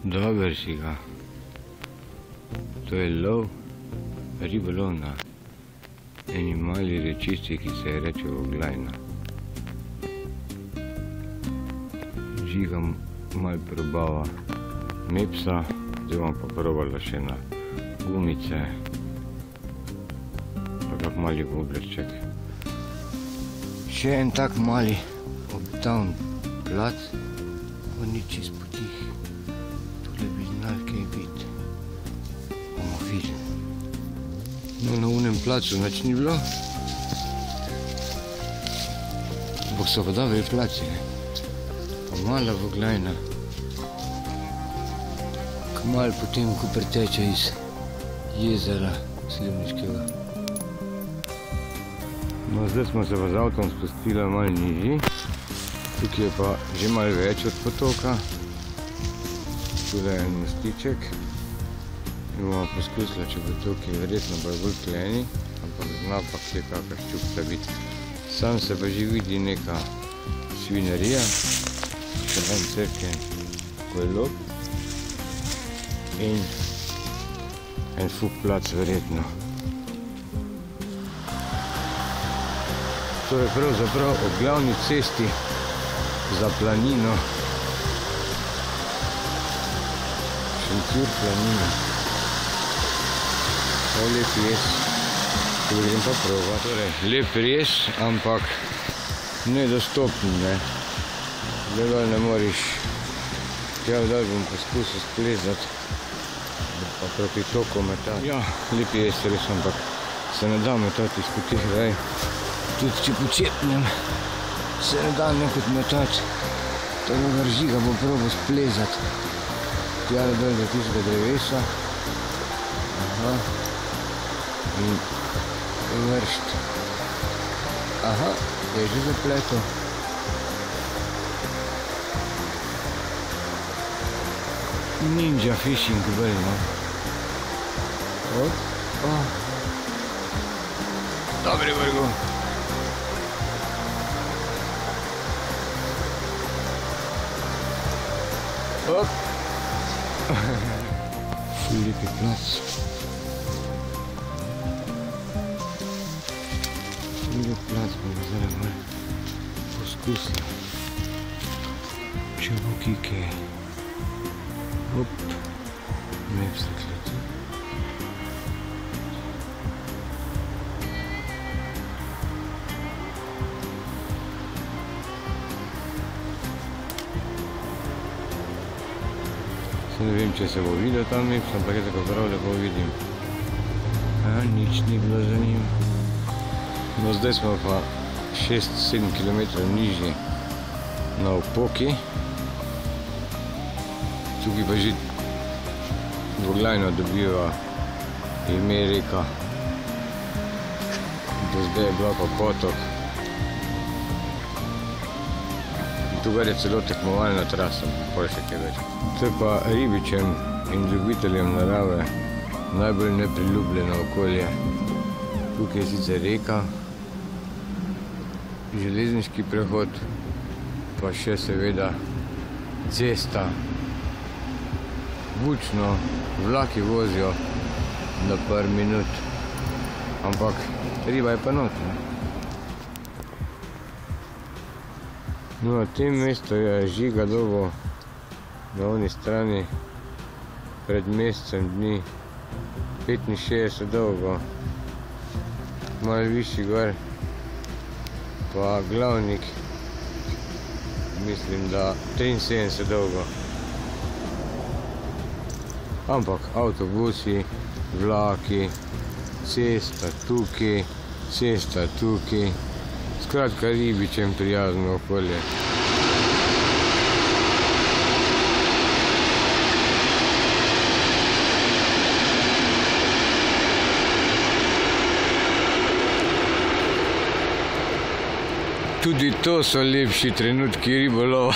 Dober si ga. To je lov, ribolov na eni mali rečici, ki se je reče Oglajna. Žiga malo probava mepsa, zdaj bom pa probala še na gumice, pa kak mali vobleček. Še en tak mali obdaven plac, pa ni čist potih. Tule bi znali kaj biti. Bomo videli. No, na unem placu nič ni bilo. Bo so vodovi placi, ne? Pa mala Oglajna. Kmalu potem, ko preteče iz jezera Slivniškega. No, zdaj smo se pa z avtom spustili malo nižji. Tukaj je pa že malo več od potoka. Tule je en mostiček. In bomo poskusili, če bo tukaj verjetno bolj kleni, ampak zna pa kje kakšna ščupca biti. Sam se pa že vidi neka svinjarija, še en crkven kojlop in en fuk plac verjetno. To je pravzaprav ob glavni cesti za planino. Šentjur planina. To je lep les. Tu grem pa prova. Torej, lep les, ampak nedostopen, ne. Zdaj dol ne moriš. Tja dol bom poskusil splezati, pa proti toku metati. Ja, lep les res, ampak se ne da metati izpod teh vej. Tudi če počepnem, se ne da nekot metati. Tako ga Žiga bo probal splezati. Tja dol do tistega drevesa. Aha. In vršt. Aha, je že zapletel. Ninja fishing bolj, no. Dobri vrgo. Ful lepi plac. Ful lep plac bomo zdaj malo poskusili. Če bo kike. Hop. Mep se kleti. Ne vem, če se bo videl tam meps, ampak je tako prav lepo vidim. Nič ni bilo za njim. No, zdaj smo pa 6-7 km nižji na Opoki. Tukaj pa že Oglajna dobiva ime reka. Do zdaj je bila pa potok. Tukaj je celo tekmovalna trasa, pol še kaj več. To je pa ribičem in ljubiteljem narave najbolj nepriljubljeno okolje. Tukaj je sicer reka, železniški prehod, pa še seveda cesta. Bučno, vlaki vozijo na par minut, ampak riba je pa not, ne? No, na tem mestu je Žiga dobil na oni strani pred mesecem dni 65 dolgo, malo višji gor, pa glavnik, mislim, da 73 dolgo. Ampak avtobusi, vlaki, cesta tukaj, cesta tukaj. Skratka, ribičem prijazno okolje. Tudi to so lepši trenutki ribolova.